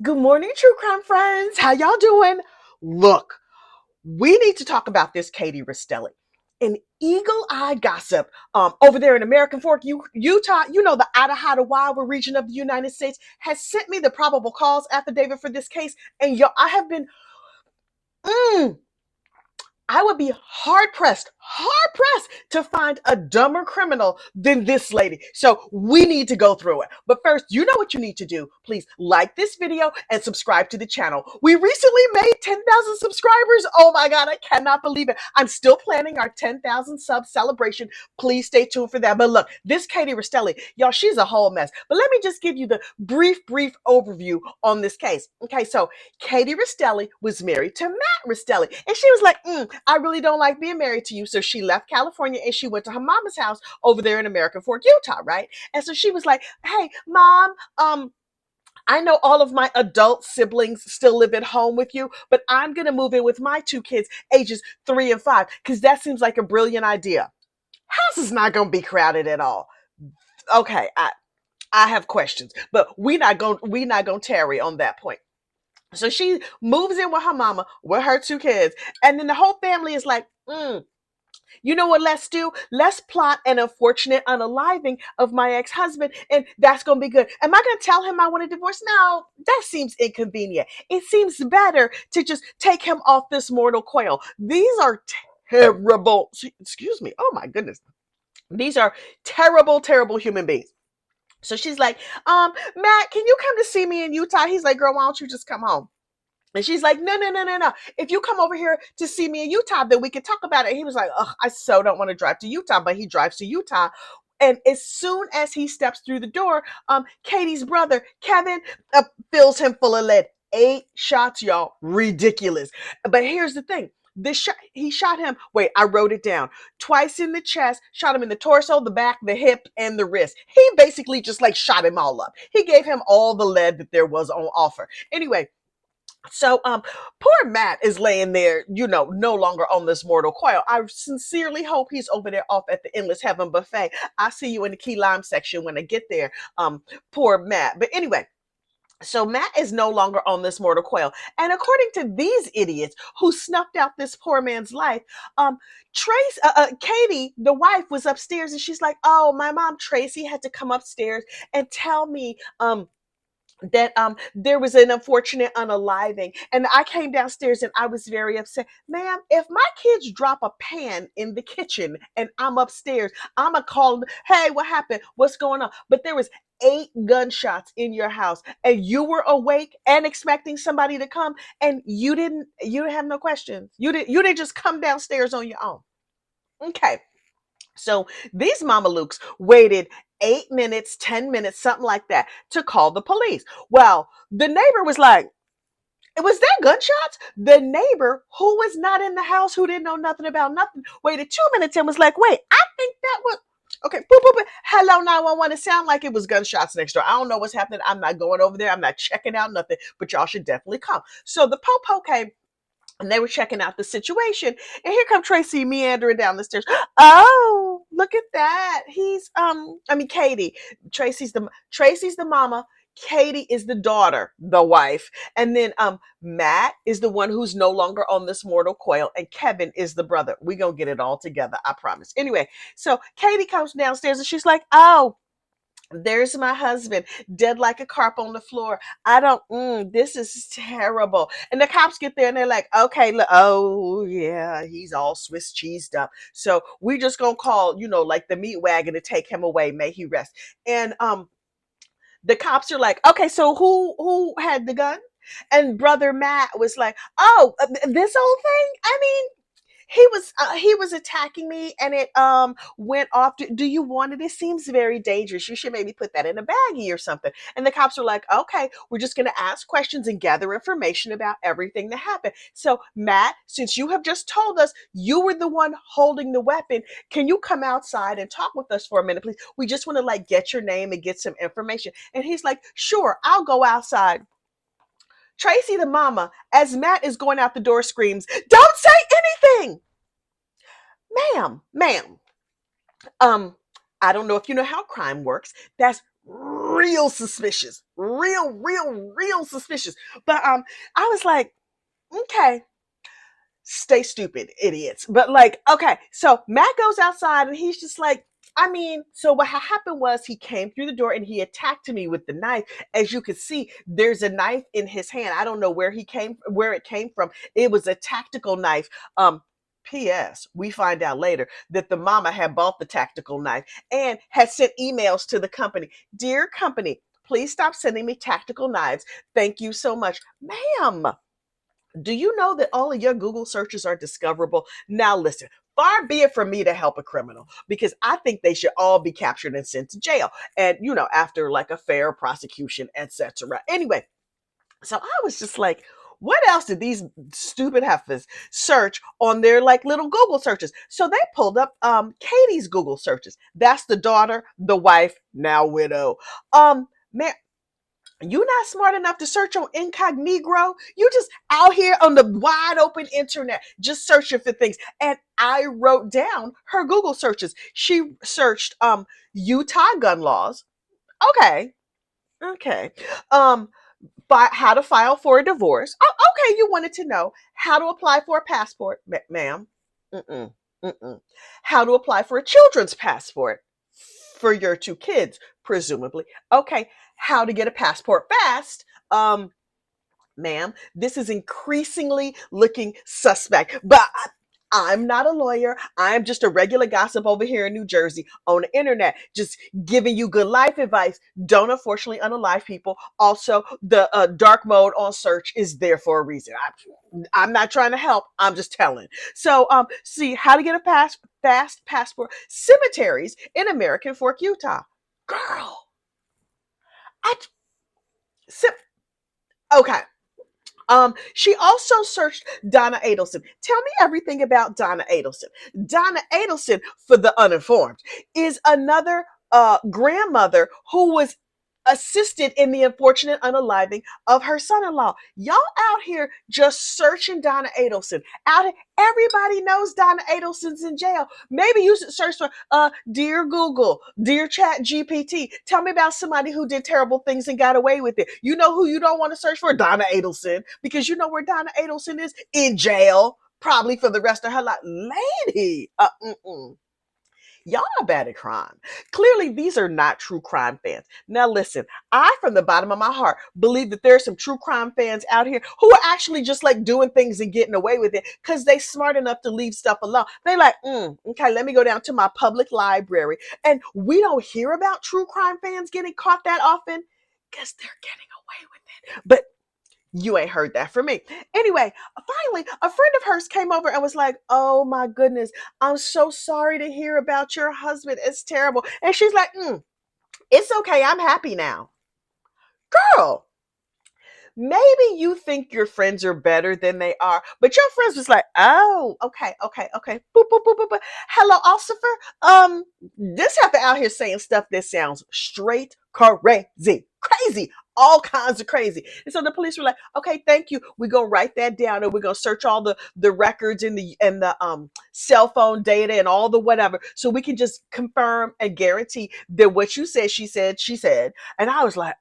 Good morning, true crime friends. How y'all doing? Look, we need to talk about this Katie Restelli. An eagle-eyed gossip over there in American Fork, Utah, the Idaho region of the United States, has sent me the probable cause affidavit for this case. And yo, I have been, mm, I would be hard pressed to find a dumber criminal than this lady. So we need to go through it. But first, you know what you need to do. Please like this video and subscribe to the channel. We recently made 10,000 subscribers. Oh my God, I cannot believe it. I'm still planning our 10,000 sub celebration. Please stay tuned for that. But look, this Katie Restelli, y'all, she's a whole mess. But let me just give you the brief overview on this case. Okay, so Katie Restelli was married to Matt Restelli. And she was like, I really don't like being married to you. So she left California and she went to her mama's house over there in American Fork, Utah, right? And so she was like, hey, mom, I know all of my adult siblings still live at home with you, but I'm going to move in with my two kids, ages 3 and 5, because that seems like a brilliant idea. House is not going to be crowded at all. Okay, I have questions, but we not gonna tarry on that point. So she moves in with her mama with her two kids, and then the whole family is like, you know what, let's do? Let's plot an unfortunate unaliving of my ex-husband, and that's going to be good. Am I going to tell him I want a divorce? No, that seems inconvenient. It seems better to just take him off this mortal coil. These are terrible, excuse me, oh my goodness. These are terrible human beings. So she's like, Matt, can you come to see me in Utah? He's like, girl, why don't you just come home? And she's like, no. If you come over here to see me in Utah, then we can talk about it. And he was like, ugh, I so don't want to drive to Utah, but he drives to Utah. And as soon as he steps through the door, Katie's brother, Kevin, fills him full of lead. 8 shots, y'all. Ridiculous. But here's the thing. This shot, he shot him. Wait, I wrote it down. Twice in the chest, shot him in the torso, the back, the hip, and the wrist. He basically just like shot him all up. He gave him all the lead that there was on offer. Anyway, so poor Matt is laying there, no longer on this mortal coil. I sincerely hope he's over there off at the Endless Heaven buffet. I'll see you in the key lime section when I get there. Poor Matt. But anyway, so Matt is no longer on this mortal coil. And according to these idiots who snuffed out this poor man's life, Katie, the wife, was upstairs and she's like, oh, my mom Tracy had to come upstairs and tell me that there was an unfortunate unaliving, and I came downstairs and I was very upset. Ma'am, if my kids drop a pan in the kitchen and I'm upstairs, I'm gonna call them, hey, what happened, what's going on? But there was 8 gunshots in your house and you were awake and expecting somebody to come, and you didn't have no questions. You didn't just come downstairs on your own. Okay. So these mamalukes waited 8 minutes, 10 minutes, something like that, to call the police. Well, the neighbor was like, was that gunshots? The neighbor, who was not in the house, who didn't know nothing about nothing, waited 2 minutes and was like, wait, I think that was okay. Boop, boop, boop. Hello, 911. It sounded like it was gunshots next door. I don't know what's happening. I'm not going over there. I'm not checking out nothing, but y'all should definitely come. So the popo came and they were checking out the situation. And here come Tracy meandering down the stairs. Oh, look at that. Katie. Tracy's the mama. Katie is the daughter, the wife. And then Matt is the one who's no longer on this mortal coil. And Kevin is the brother. We gonna get it all together, I promise. Anyway, so Katie comes downstairs and she's like, oh, there's my husband, dead like a carp on the floor. This is terrible. And the cops get there and they're like, okay, look, oh yeah, he's all Swiss cheesed up. So we just gonna call, like the meat wagon to take him away. May he rest. And the cops are like, okay, so who had the gun? And brother Matt was like, oh, this whole thing. I mean, he was attacking me and it went off. Do you want it? It seems very dangerous. You should maybe put that in a baggie or something. And the cops are like, okay, we're just going to ask questions and gather information about everything that happened. So Matt, since you have just told us you were the one holding the weapon, can you come outside and talk with us for a minute, please? We just want to like get your name and get some information. And he's like, sure, I'll go outside. Tracy, the mama, as Matt is going out the door, screams, don't say anything. Ma'am, um, I don't know if you know how crime works. That's real suspicious, real suspicious. But I was like, okay, stay stupid, idiots. But like, okay, so Matt goes outside and he's just like, I mean, so what happened was he came through the door and he attacked me with the knife. As you can see, there's a knife in his hand. I don't know where it came from. It was a tactical knife. P.S. We find out later that the mama had bought the tactical knife and had sent emails to the company. Dear company, please stop sending me tactical knives. Thank you so much. Ma'am, do you know that all of your Google searches are discoverable? Now listen, far be it from me to help a criminal because I think they should all be captured and sent to jail. And after like a fair prosecution, etc. Anyway, so I was just like, what else did these stupid heifers search on their like little Google searches? So they pulled up Katie's Google searches. That's the daughter, the wife, now widow. Man, you not smart enough to search on incognito. You just out here on the wide open internet, just searching for things. And I wrote down her Google searches. She searched Utah gun laws. Okay. Okay. Um, how to file for a divorce. Oh, okay, you wanted to know how to apply for a passport, ma'am. Mm-mm, mm-mm. How to apply for a children's passport for your two kids, presumably. Okay, how to get a passport fast. Ma'am, this is increasingly looking suspect. But I'm not a lawyer. I'm just a regular gossip over here in New Jersey on the internet, just giving you good life advice. Don't unfortunately unalive people. Also, the dark mode on search is there for a reason. I'm not trying to help. I'm just telling. So, see how to get a fast passport. Cemeteries in American Fork, Utah. Girl, I, okay. She also searched Donna Adelson. Tell me everything about Donna Adelson. Donna Adelson, for the uninformed, is another grandmother who was assisted in the unfortunate unaliving of her son-in-law. Y'all out here just searching Donna Adelson. Everybody knows Donna Adelson's in jail. Maybe you should search for dear Google, dear Chat GPT. Tell me about somebody who did terrible things and got away with it. You know who you don't want to search for? Donna Adelson, because you know where Donna Adelson is? In jail, probably for the rest of her life. Lady, y'all are bad at crime. Clearly, these are not true crime fans. Now, listen, I, from the bottom of my heart, believe that there's some true crime fans out here who are actually just like doing things and getting away with it because they smart enough to leave stuff alone. They like, okay, let me go down to my public library. And we don't hear about true crime fans getting caught that often because they're getting away with it. But you ain't heard that from me. Anyway, finally, a friend of hers came over and was like, oh my goodness, I'm so sorry to hear about your husband. It's terrible. And she's like, it's okay. I'm happy now. Girl, maybe you think your friends are better than they are, but your friends was like, oh, okay. Boop, boop, boop, boop, boop. Hello, officer. This heifer out here saying stuff that sounds straight crazy, all kinds of crazy. And so the police were like, okay, thank you. We're gonna write that down, and we're gonna search all the records and the cell phone data and all the whatever, so we can just confirm and guarantee that what you said, she said. And I was like,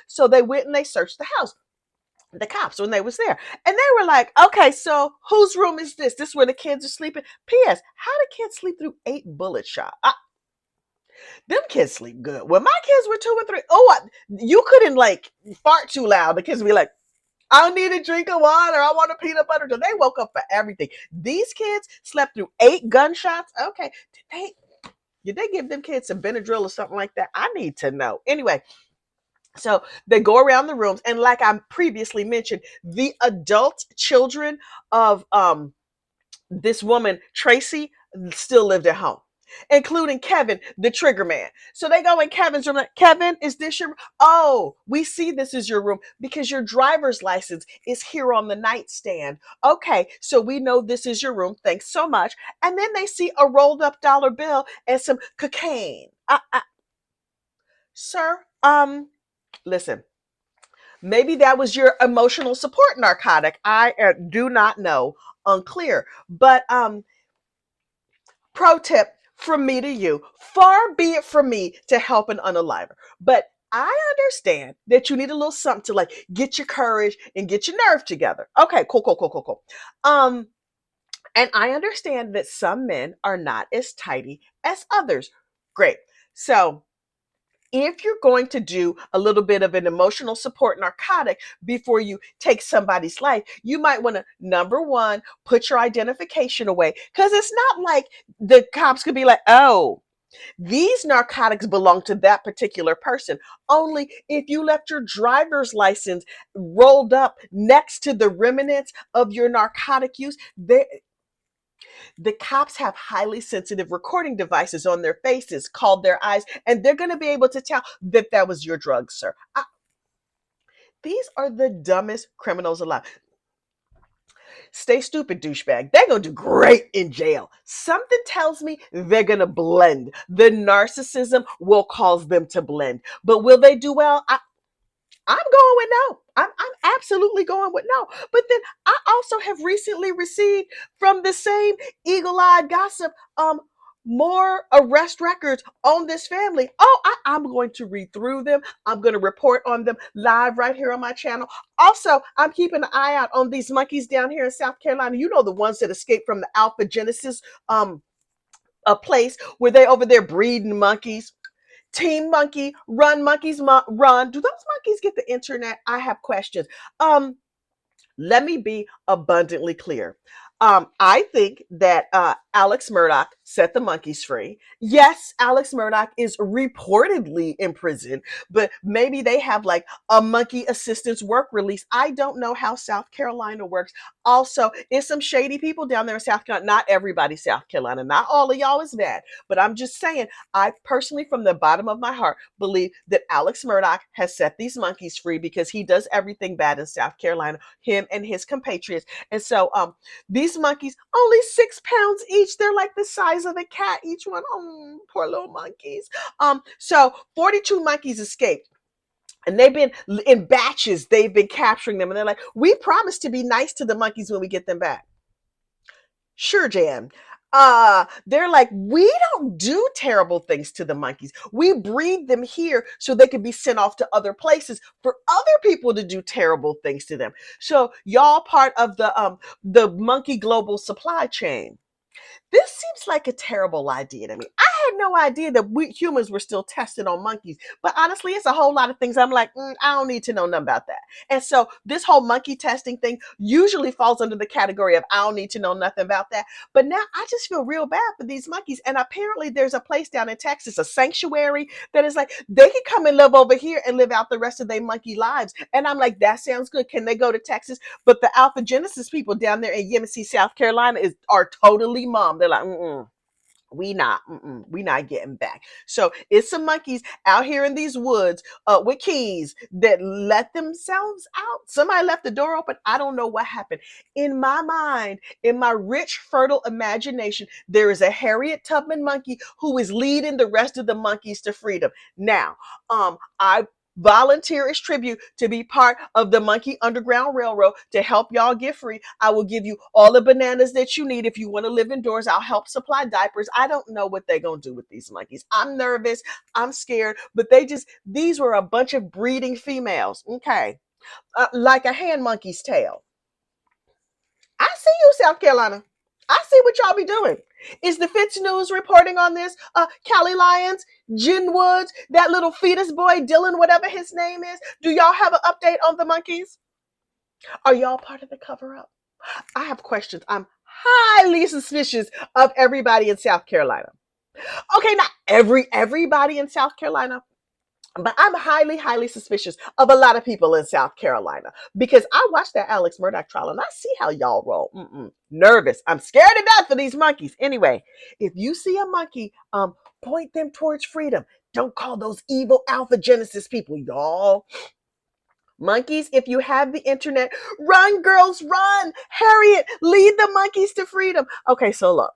So they went and they searched the house, the cops, when they was there, and they were like, okay, so whose room is this? This is where the kids are sleeping. P.S. How do kids sleep through 8 bullet shots? Them kids sleep good. When my kids were 2 and 3, you couldn't like fart too loud. The kids would be like, I need a drink of water. I want a peanut butter. So they woke up for everything. These kids slept through 8 gunshots. Okay, did they give them kids some Benadryl or something like that? I need to know. Anyway, so they go around the rooms, and like I previously mentioned, the adult children of this woman, Tracy, still lived at home, including Kevin, the trigger man. So they go in Kevin's room, like, Kevin, is this your room? Oh, we see this is your room because your driver's license is here on the nightstand. Okay, so we know this is your room. Thanks so much. And then they see a rolled up dollar bill and some cocaine. Sir, listen, maybe that was your emotional support narcotic. I do not know. Unclear. But pro tip from me to you, far be it from me to help an unaliver, but I understand that you need a little something to like get your courage and get your nerve together. Okay, cool, cool, cool, cool, cool. Um, and I understand that some men are not as tidy as others. Great. So if you're going to do a little bit of an emotional support narcotic before you take somebody's life, you might want to, number one, put your identification away. Because it's not like the cops could be like, oh, these narcotics belong to that particular person. Only if you left your driver's license rolled up next to the remnants of your narcotic use, the cops have highly sensitive recording devices on their faces called their eyes, and they're going to be able to tell that that was your drug, sir. These are the dumbest criminals alive. Stay stupid, douchebag. They're going to do great in jail. Something tells me they're going to blend. The narcissism will cause them to blend. But will they do well? I'm going with no. I'm absolutely going with no. But then I also have recently received from the same eagle-eyed gossip more arrest records on this family. Oh, I'm going to read through them. I'm going to report on them live right here on my channel. Also, I'm keeping an eye out on these monkeys down here in South Carolina. You know, the ones that escaped from the Alpha Genesis a place where they over there breeding monkeys. Team Monkey, Run Monkeys, Run. Do those monkeys get the internet? I have questions. Let me be abundantly clear. I think that Alex Murdaugh set the monkeys free. Yes, Alex Murdaugh is reportedly in prison, but maybe they have like a monkey assistance work release. I don't know how South Carolina works. Also, it's some shady people down there in South Carolina. Not everybody South Carolina. Not all of y'all is bad, but I'm just saying, I personally, from the bottom of my heart, believe that Alex Murdaugh has set these monkeys free because he does everything bad in South Carolina, him and his compatriots. And so these monkeys, only 6 pounds each. They're like the size of a cat, each one. Oh, poor little monkeys. So 42 monkeys escaped. And they've been in batches, they've been capturing them. And they're like, we promise to be nice to the monkeys when we get them back. Sure, Jan. They're like, we don't do terrible things to the monkeys. We breed them here so they can be sent off to other places for other people to do terrible things to them. So y'all part of the monkey global supply chain. This seems like a terrible idea to me. I had no idea that we humans were still tested on monkeys, but honestly, it's a whole lot of things I'm like, I don't need to know nothing about that. And so this whole monkey testing thing usually falls under the category of I don't need to know nothing about that. But now I just feel real bad for these monkeys. And apparently there's a place down in Texas, a sanctuary that is like, they can come and live over here and live out the rest of their monkey lives. And I'm like, that sounds good. Can they go to Texas? But the Alpha Genesis people down there in Yemassee, South Carolina are totally mum. They're like, we not getting back. So it's some monkeys out here in these woods with keys that let themselves out. Somebody left the door open. I don't know what happened. In my mind, in my rich, fertile imagination, there is a Harriet Tubman monkey who is leading the rest of the monkeys to freedom. Now, I volunteer as tribute to be part of the Monkey Underground Railroad to help y'all get free. I will give you all the bananas that you need if you want to live indoors. I'll help supply diapers. I don't know what they're going to do with these monkeys. I'm nervous. I'm scared. But these were a bunch of breeding females. Okay. Like a hand monkey's tail. I see you, South Carolina. I see what y'all be doing. Is the Fitz News reporting on this? Callie Lyons, Jen Woods, that little fetus boy, Dylan, whatever his name is. Do y'all have an update on the monkeys? Are y'all part of the cover up? I have questions. I'm highly suspicious of everybody in South Carolina. Okay, not everybody in South Carolina, but I'm highly, highly suspicious of a lot of people in South Carolina because I watched that Alex Murdaugh trial and I see how y'all roll. Nervous. I'm scared to death of these monkeys. Anyway, if you see a monkey, point them towards freedom. Don't call those evil Alpha Genesis people, y'all. Monkeys, if you have the internet, run, girls, run. Harriet, lead the monkeys to freedom. Okay, so look,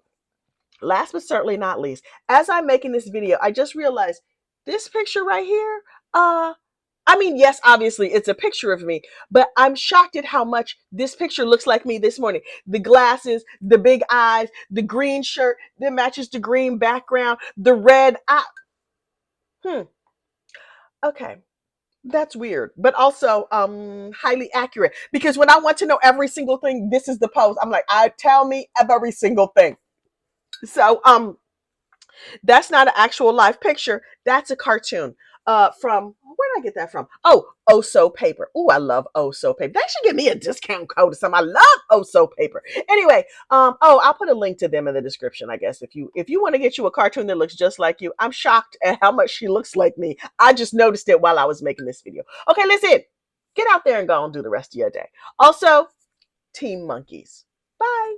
last but certainly not least, as I'm making this video, I just realized this picture right here, I mean, yes, obviously it's a picture of me, but I'm shocked at how much this picture looks like me this morning. The glasses, the big eyes, the green shirt that matches the green background, the red eye. Okay. That's weird, but also highly accurate, because when I want to know every single thing, this is the post. I'm like, I tell me every single thing. So that's not an actual live picture. That's a cartoon. From where did I get that from? Oh, Oso paper. Oh, I love Oso paper. They should give me a discount code or something. I love Oso paper. Anyway, oh, I'll put a link to them in the description, I guess. If you want to get you a cartoon that looks just like you. I'm shocked at how much she looks like me. I just noticed it while I was making this video. Okay, listen. Get out there and go and do the rest of your day. Also, Team Monkeys. Bye.